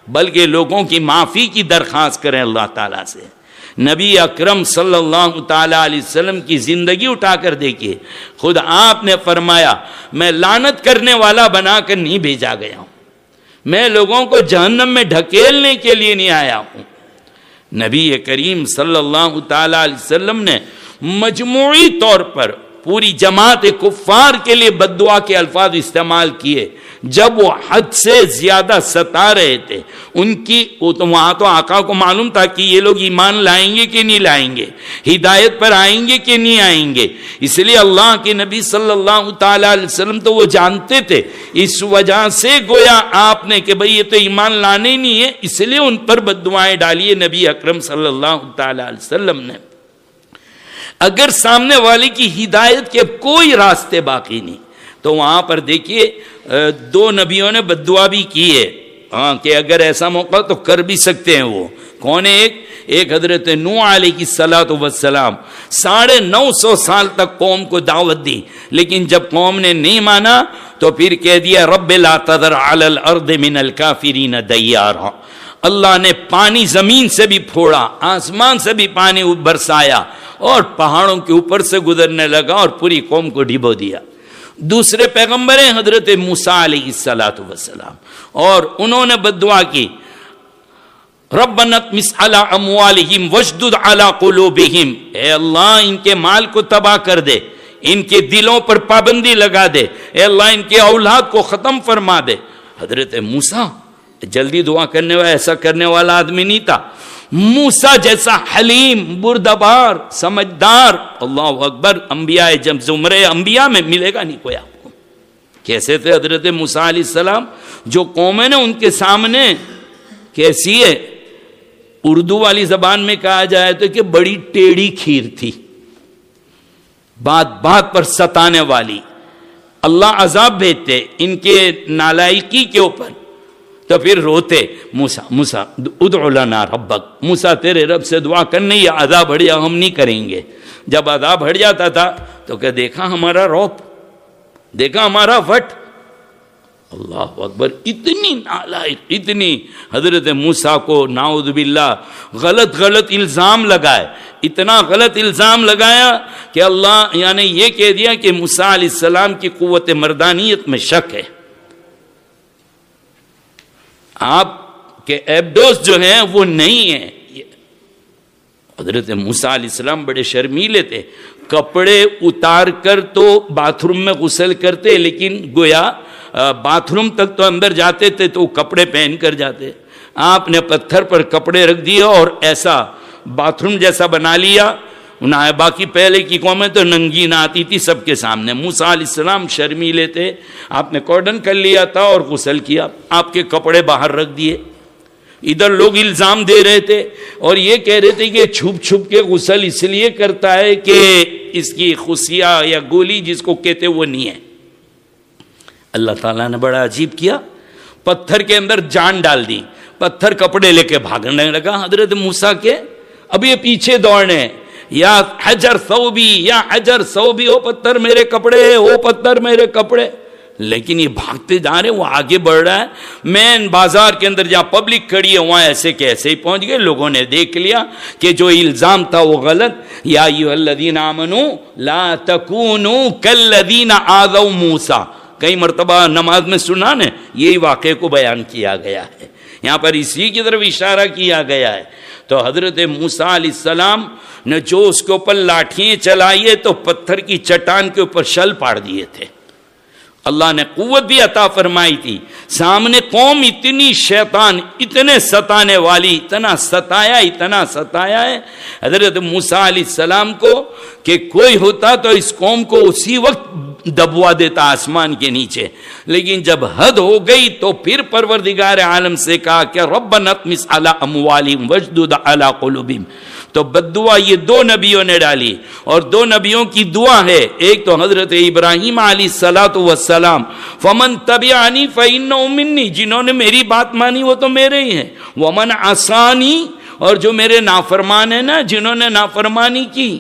بلکہ لوگوں کی معافی کی درخواست کریں اللہ تعالیٰ سے۔ نبی اکرم صلی اللہ تعالی علیہ وسلم کی زندگی اٹھا کر دیکھیے، خود آپ نے فرمایا میں لعنت کرنے والا بنا کر نہیں بھیجا گیا ہوں، میں لوگوں کو جہنم میں ڈھکیلنے کے لیے نہیں آیا ہوں۔ نبی کریم صلی اللہ تعالی علیہ وسلم نے مجموعی طور پر پوری جماعت کفار کے لیے بد دعا کے الفاظ استعمال کیے جب وہ حد سے زیادہ ستا رہے تھے ان کی۔ تو وہاں تو آقا کو معلوم تھا کہ یہ لوگ ایمان لائیں گے کہ نہیں لائیں گے، ہدایت پر آئیں گے کہ نہیں آئیں گے، اس لیے اللہ کے نبی صلی اللہ تعالی علیہ وسلم تو وہ جانتے تھے، اس وجہ سے گویا آپ نے کہ بھئی یہ تو ایمان لانے نہیں ہے، اس لیے ان پر بد دعائیں ڈالیے نبی اکرم صلی اللہ تعالی علیہ وسلم نے۔ اگر سامنے والے کی ہدایت کے کوئی راستے باقی نہیں تو وہاں پر دیکھیے دو نبیوں نے بد دعا بھی کی ہے، ہاں کہ اگر ایسا موقع تو کر بھی سکتے ہیں۔ وہ کون ہے؟ ایک حضرت نوح علیہ الصلوۃ والسلام 950 سال تک قوم کو دعوت دی، لیکن جب قوم نے نہیں مانا تو پھر کہہ دیا رب لا تذر علی الارض من الکافرین دیارا۔ اللہ نے پانی زمین سے بھی پھوڑا، آسمان سے بھی پانی برسایا اور پہاڑوں کے اوپر سے گزرنے لگا اور پوری قوم کو ڈبو دیا۔ دوسرے پیغمبر ہیں حضرت موسیٰ علیہ الصلوۃ والسلام، اور انہوں نے بد دعا کی ربنا اطمس علی اموالہم واشدد علی قلوبہم، اے اللہ ان کے مال کو تباہ کر دے، ان کے دلوں پر پابندی لگا دے، اے اللہ ان کے اولاد کو ختم فرما دے۔ حضرت موسیٰ جلدی دعا کرنے والا ایسا کرنے والا آدمی نہیں تھا، موسیٰ جیسا حلیم بردبار سمجھدار، اللہ اکبر، انبیاء جب زمرے انبیاء میں ملے گا نہیں کوئی آپ کو۔ کیسے تھے حضرت موسیٰ علیہ السلام؟ جو قوم ہے نا ان کے سامنے کیسی ہے، اردو والی زبان میں کہا جائے تو کہ بڑی ٹیڑھی کھیر تھی، بات بات پر ستانے والی۔ اللہ عذاب بھیجتے ان کے نالائکی کے اوپر، تو پھر روتے موسیٰ ادع لنا ربک، موسیٰ تیرے رب سے دعا کرنے، یہ عذاب بڑھ جا ہم نہیں کریں گے۔ جب عذاب بڑھ جاتا تھا تو کہ دیکھا ہمارا روپ، دیکھا ہمارا وٹ، اللہ اکبر، اتنی نالائق، اتنی حضرت موسیٰ کو نعوذ باللہ غلط الزام لگائے، اتنا غلط الزام لگایا کہ اللہ یعنی یہ کہہ دیا کہ موسیٰ علیہ السلام کی قوت مردانیت میں شک ہے۔ آپ کے ایبڈوس جو ہیں وہ نہیں ہیں۔ حضرت موسیٰ علیہ السلام بڑے شرمیلے تھے، کپڑے اتار کر تو باتھ روم میں غسل کرتے، لیکن گویا باتھ روم تک تو اندر جاتے تھے تو کپڑے پہن کر جاتے۔ آپ نے پتھر پر کپڑے رکھ دیے اور ایسا باتھ روم جیسا بنا لیا۔ باقی پہلے کی قومیں تو ننگی نہ آتی تھی سب کے سامنے، موسیٰ علیہ السلام شرمیلے تھے، آپ نے کارڈن کر لیا تھا اور غسل کیا، آپ کے کپڑے باہر رکھ دیے۔ ادھر لوگ الزام دے رہے تھے اور یہ کہہ رہے تھے کہ چھپ چھپ کے غسل اس لیے کرتا ہے کہ اس کی خصیہ یا گولی جس کو کہتے وہ نہیں ہے۔ اللہ تعالیٰ نے بڑا عجیب کیا، پتھر کے اندر جان ڈال دی، پتھر کپڑے لے کے بھاگنے لگا حضرت موسیٰ کے۔ اب یہ پیچھے دوڑنے، یا حجر ثوبی، یا حجر ثوبی، او پتھر میرے کپڑے، او پتھر میرے کپڑے، لیکن یہ بھاگتے جا رہے، وہ آگے بڑھ رہا ہے۔ مین بازار کے اندر جہاں پبلک کھڑی ہے وہاں ایسے کہ ایسے ہی پہنچ گئے، لوگوں نے دیکھ لیا کہ جو الزام تھا وہ غلط۔ یا ایھا الذین آمنوا لا تکونوا کالذین آذوا موسیٰ، کئی مرتبہ نماز میں سنا نے یہی واقعے کو بیان کیا گیا ہے، یہاں پر اسی کی طرف اشارہ کیا گیا ہے۔ تو حضرت موسیٰ علیہ السلام نے جو اس کے اوپر لاٹھیاں چلائیے تو پتھر کی چٹان کے اوپر شل پاڑ دیے تھے۔ اللہ نے قوت بھی عطا فرمائی تھی، سامنے قوم اتنی شیطان، اتنے ستانے والی، اتنا ستایا ہے حضرت موسیٰ علیہ السلام کو کہ کوئی ہوتا تو اس قوم کو اسی وقت دبوا دیتا آسمان کے نیچے. لیکن جب حد ہو گئی تو پھر پروردگار عالم سے کہا کہ ربنا اطمس علی اموالہم واشدد علی قلوبہم. تو بددعا یہ دو نبیوں نے ڈالی, اور دو نبیوں کی دعا ہے. ایک تو حضرت ابراہیم علیہ الصلوۃ والسلام, فمن تبعنی فانہ منی, جنہوں نے میری بات مانی وہ تو میرے ہی ہیں. ومن عصانی, اور جو میرے نافرمان ہیں نا, جنہوں نے نافرمانی کی,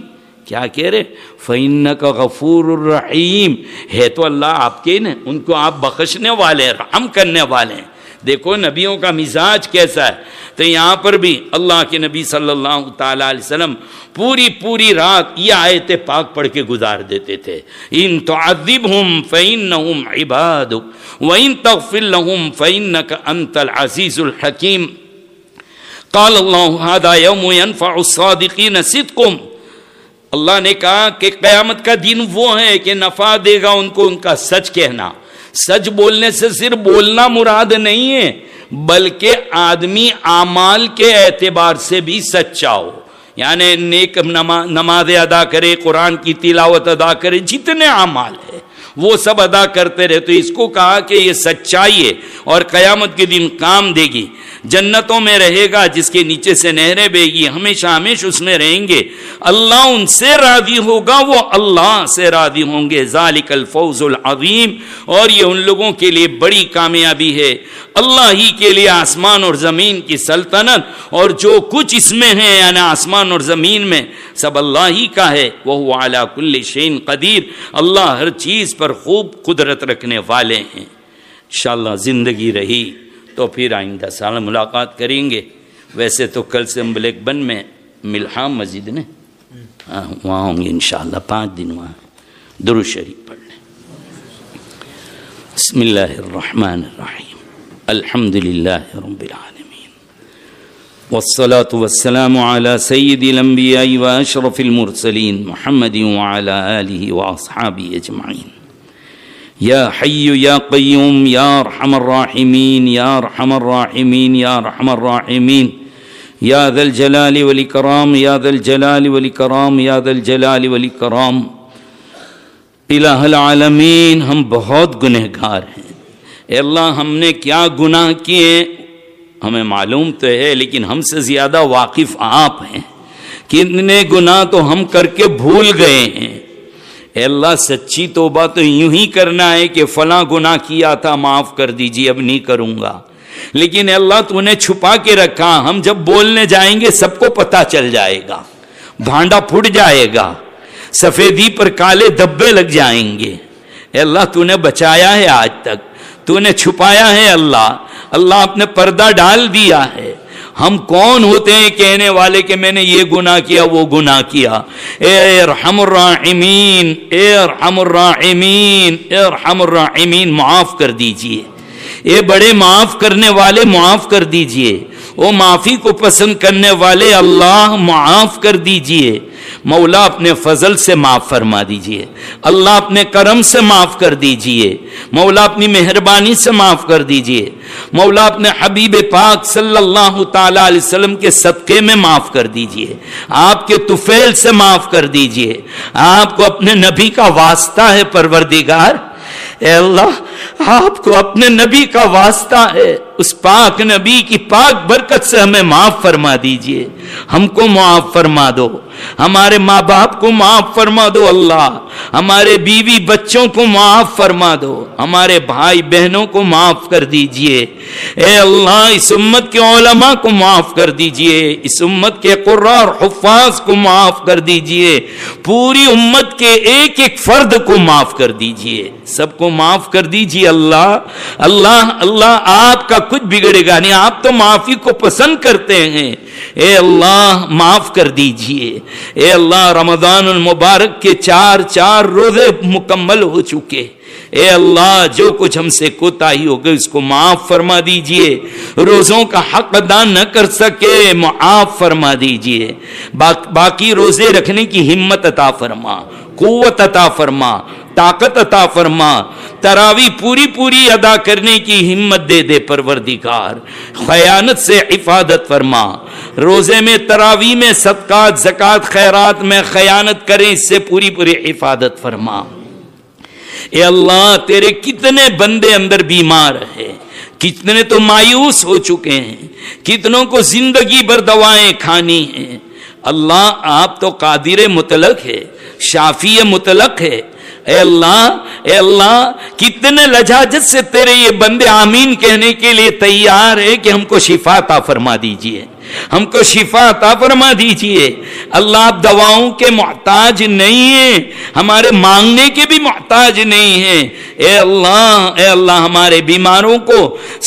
کیا کہہ رہے, فَإِنَّكَ غَفُورٌ رَحِيمٌ, ہے تو اللہ آپ کے نا, ان کو آپ بخشنے والے ہیں, رحم کرنے والے ہیں. دیکھو نبیوں کا مزاج کیسا ہے. تو یہاں پر بھی اللہ کے نبی صلی اللہ تعالی علیہ وسلم پوری رات یہ آیت پاک پڑھ کے گزار دیتے تھے. ان تعذبہم فإنہم عبادک وإن تغفر لہم فإنک انت العزیز الحکیم. قال اللہ ھذا یوم ینفع الصادقین صدقہم. اللہ نے کہا کہ قیامت کا دن وہ ہے کہ نفع دے گا ان کو ان کا سچ کہنا. سچ بولنے سے صرف بولنا مراد نہیں ہے, بلکہ آدمی اعمال کے اعتبار سے بھی سچا ہو. یعنی نیک نماز ادا کرے, قرآن کی تلاوت ادا کرے, جتنے اعمال ہے وہ سب ادا کرتے رہے. تو اس کو کہا کہ یہ سچائی ہے اور قیامت کے دن کام دے گی. جنتوں میں رہے گا جس کے نیچے سے نہریں بہے گی, ہمیشہ ہمیشہ اس میں رہیں گے. اللہ ان سے راضی ہوگا, وہ اللہ سے راضی ہوں گے. ذالک الفوز العظیم, اور یہ ان لوگوں کے لیے بڑی کامیابی ہے. اللہ ہی کے لیے آسمان اور زمین کی سلطنت, اور جو کچھ اس میں ہے یعنی آسمان اور زمین میں سب اللہ ہی کا ہے. وہو علی کل شیء قدیر, اللہ ہر چیز پر خوب قدرت رکھنے والے ہیں. انشاءاللہ زندگی رہی تو پھر آئندہ سال ملاقات کریں گے. ویسے تو کل سے ہم بلیک بن میں ملحام مسجد نے وہاں ہوں گے انشاءاللہ 5 دن وہاں. درود شریف پڑھ لیں. بسم اللہ الرحمن الرحیم. الحمد للہ رب العالمین والصلاة والسلام علی سید الانبیاء واشرف المرسلین محمد وعلی آلہ واصحابہ اجمعین. یا حی یا قیوم یا ارحم الراحمین یا ارحم الراحمین یا ارحم الراحمین یا ذا الجلال والاکرام یا ذا الجلال والاکرام یا ذا الجلال والاکرام. الہ العالمین, ہم بہت گنہگار ہیں. اے اللہ, ہم نے کیا گناہ کیے ہمیں معلوم تو ہے, لیکن ہم سے زیادہ واقف آپ ہیں. کتنے گناہ تو ہم کر کے بھول گئے ہیں. اے اللہ, سچی توبہ تو یوں ہی کرنا ہے کہ فلاں گناہ کیا تھا, معاف کر دیجیے, اب نہیں کروں گا. لیکن اے اللہ, تو نے چھپا کے رکھا, ہم جب بولنے جائیں گے سب کو پتہ چل جائے گا, بھانڈا پھٹ جائے گا, سفیدی پر کالے دھبے لگ جائیں گے. اے اللہ, تو نے بچایا ہے آج تک, تو نے چھپایا ہے. اللہ آپ نے پردہ ڈال دیا ہے. ہم کون ہوتے ہیں کہنے والے کہ میں نے یہ گناہ کیا وہ گناہ کیا. اے ارحم الراحمین, اے ارحم الراحمین, اے ارحم الراحمین, معاف کر دیجئے. اے بڑے معاف کرنے والے, معاف کر دیجئے. او معافی کو پسند کرنے والے اللہ, معاف کر دیجئے. مولا اپنے فضل سے معاف فرما دیجئے. اللہ اپنے کرم سے معاف کر دیجئے. مولا اپنی مہربانی سے معاف کر دیجئے. مولا اپنے حبیب پاک صلی اللہ تعالی علیہ وسلم کے صدقے میں معاف کر دیجئے. آپ کے طفیل سے معاف کر دیجئے. آپ کو اپنے نبی کا واسطہ ہے پروردگار. اے اللہ, آپ کو اپنے نبی کا واسطہ ہے, اس پاک نبی کی پاک برکت سے ہمیں معاف فرما دیجئے. ہم کو معاف فرما دو, ہمارے ماں باپ کو معاف فرما دو. اللہ, ہمارے بیوی بچوں کو معاف فرما دو, ہمارے بھائی بہنوں کو معاف کر دیجئے. اے اللہ, اس امت کے علماء کو معاف کر دیجئے, اس امت کے قراء اور حفاظ کو معاف کر دیجئے, پوری امت کے ایک ایک فرد کو معاف کر دیجئے, سب کو معاف کر دیجئے. اللہ, آپ کا کچھ بگڑے گا نہیں, آپ تو معافی کو پسند کرتے ہیں. اے اللہ, معاف کر دیجئے. اے اللہ, رمضان المبارک کے 4 روزے مکمل ہو چکے. اے اللہ, جو کچھ ہم سے کوتاہی ہو گئی اس کو معاف فرما دیجئے. روزوں کا حق ادا نہ کر سکے, معاف فرما دیجئے. باقی روزے رکھنے کی ہمت عطا فرما, قوت عطا فرما, طاقت عطا فرما. تراوی پوری ادا کرنے کی ہمت دے دے پروردگار. خیانت سے حفاظت فرما. روزے میں, تراوی میں, صدقات زکات خیرات میں خیانت کریں, اس سے پوری حفاظت فرما. اے اللہ تیرے کتنے بندے اندر بیمار ہیں، کتنے تو مایوس ہو چکے ہیں، کتنوں کو زندگی بھر دوائیں کھانی ہیں۔ اللہ آپ تو قادر مطلق ہے، شافی مطلق ہے۔ اے اللہ کتنے لجاجت سے تیرے یہ بندے آمین کہنے کے لیے تیار ہے کہ ہم کو شفا عطا فرما دیجئے، ہم کو شفا عطا فرما دیجئے۔ اللہ آپ دواؤں کے محتاج نہیں ہیں، ہمارے مانگنے کے بھی محتاج نہیں ہیں۔ اے اللہ ہمارے بیماروں کو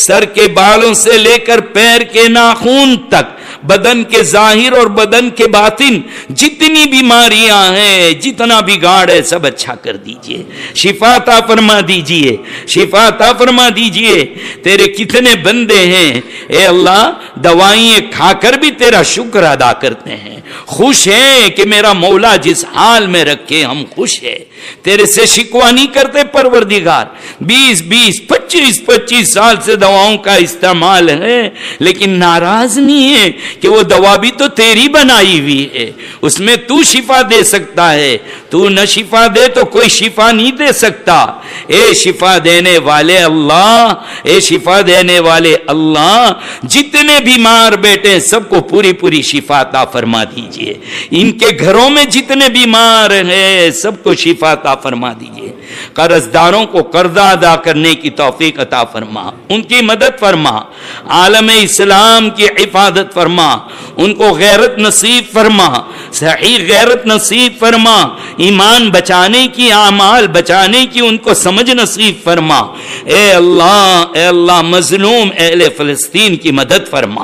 سر کے بالوں سے لے کر پیر کے ناخن تک، بدن کے ظاہر اور بدن کے باطن جتنی بیماریاں ہیں، جتنا بگاڑ ہے، سب اچھا کر دیجئے، شفا عطا فرما دیجئے، شفا عطا فرما دیجئے۔ تیرے کتنے بندے ہیں اے اللہ دوائیں کھا کر بھی تیرا شکر ادا کرتے ہیں، خوش ہیں کہ میرا مولا جس حال میں رکھے ہم خوش ہیں، تیرے سے شکوہ نہیں کرتے پروردگار۔ 25 سال سے دواؤں کا استعمال ہے، لیکن ناراض نہیں ہے کہ وہ دوا بھی تو تیری بنائی ہوئی ہے، اس میں تو شفا دے سکتا ہے، تو نہ شفا دے تو کوئی شفا نہیں دے سکتا۔ اے شفا دینے والے اللہ، اے شفا دینے والے اللہ، جتنے بیمار بیٹے سب کو پوری شفا عطا فرما دیجئے، ان کے گھروں میں جتنے بیمار ہیں سب کو شفا عطا فرما دیجئے، قرض داروں کو قرضہ ادا کرنے کی توفیق عطا فرما، ان کی مدد فرما، عالم اسلام کی حفاظت فرما، ان کو غیرت نصیب فرما، صحیح غیرت نصیب فرما، ایمان بچانے کی، اعمال بچانے کی ان کو سمجھ نصیب فرما۔ اے اللہ مظلوم اہل فلسطین کی مدد فرما،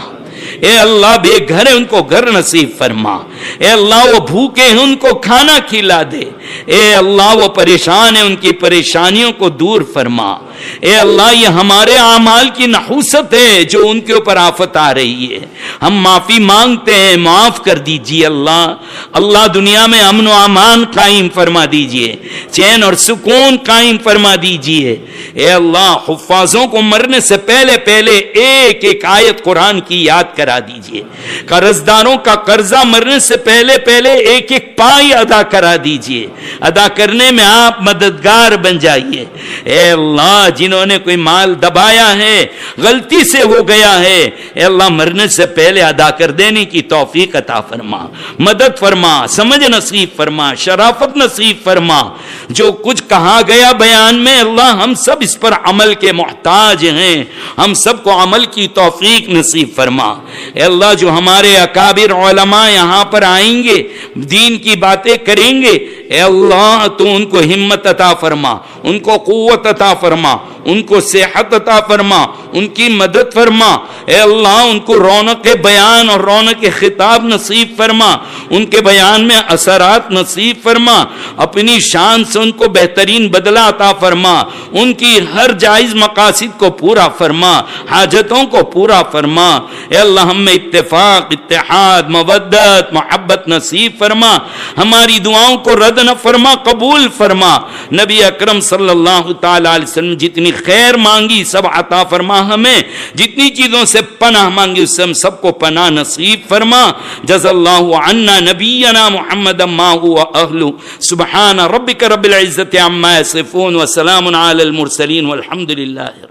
اے اللہ بے گھر ہیں ان کو گھر نصیب فرما، اے اللہ وہ بھوکے ہیں ان کو کھانا کھلا دے، اے اللہ وہ پریشان ہیں ان کی پریشانیوں کو دور فرما۔ اے اللہ یہ ہمارے اعمال کی نحوست ہے جو ان کے اوپر آفت آ رہی ہے، ہم معافی مانگتے ہیں، معاف کر دیجئے اللہ دنیا میں امن و امان قائم فرما دیجئے، چین اور سکون قائم فرما دیجئے۔ اے اللہ حفاظوں کو مرنے سے پہلے ایک آیت قرآن کی یاد کرا دیجئے، قرض داروں کا قرضہ مرنے سے پہلے ایک پائی ادا کرا دیجئے، ادا کرنے میں آپ مددگار بن جائیے۔ اے اللہ جنہوں نے کوئی مال دبایا ہے، غلطی سے ہو گیا ہے، اے اللہ مرنے سے پہلے ادا کر دینے کی توفیق عطا فرما، مدد فرما، سمجھ نصیب فرما، شرافت نصیب فرما۔ جو کچھ کہا گیا بیان میں اللہ ہم سب اس پر عمل کے محتاج ہیں، ہم سب کو عمل کی توفیق نصیب فرما۔ اے اللہ جو ہمارے اکابر علماء یہاں پر آئیں گے، دین کی باتیں کریں گے، اے اللہ تو ان کو ہمت عطا فرما، ان کو قوت عطا فرما، ان کو صحت عطا فرما، ان کی مدد فرما۔ اے اللہ ان کو رونق بیان اور رونق خطاب نصیب فرما، ان کے بیان میں اثرات نصیب فرما، اپنی شان سے ان کو بہترین بدلہ عطا فرما، ان کی ہر جائز مقاصد کو پورا فرما، حاجتوں کو پورا فرما۔ اے اللہ ہم میں اتفاق، اتحاد، مودت، محبت نصیب فرما، ہماری دعاؤں کو رد نہ فرما، قبول فرما۔ نبی اکرم صلی اللہ تعالی علیہ وسلم جتنی خیر مانگی سب عطا فرما، ہمیں جتنی چیزوں سے پناہ مانگی اس سے ہم سب کو پناہ نصیب فرما۔ جزا اللہ عنا نبینا محمد ما هو اہل، سبحان ربک رب العزت عما یصفون وسلام علی المرسلین والحمد للہ۔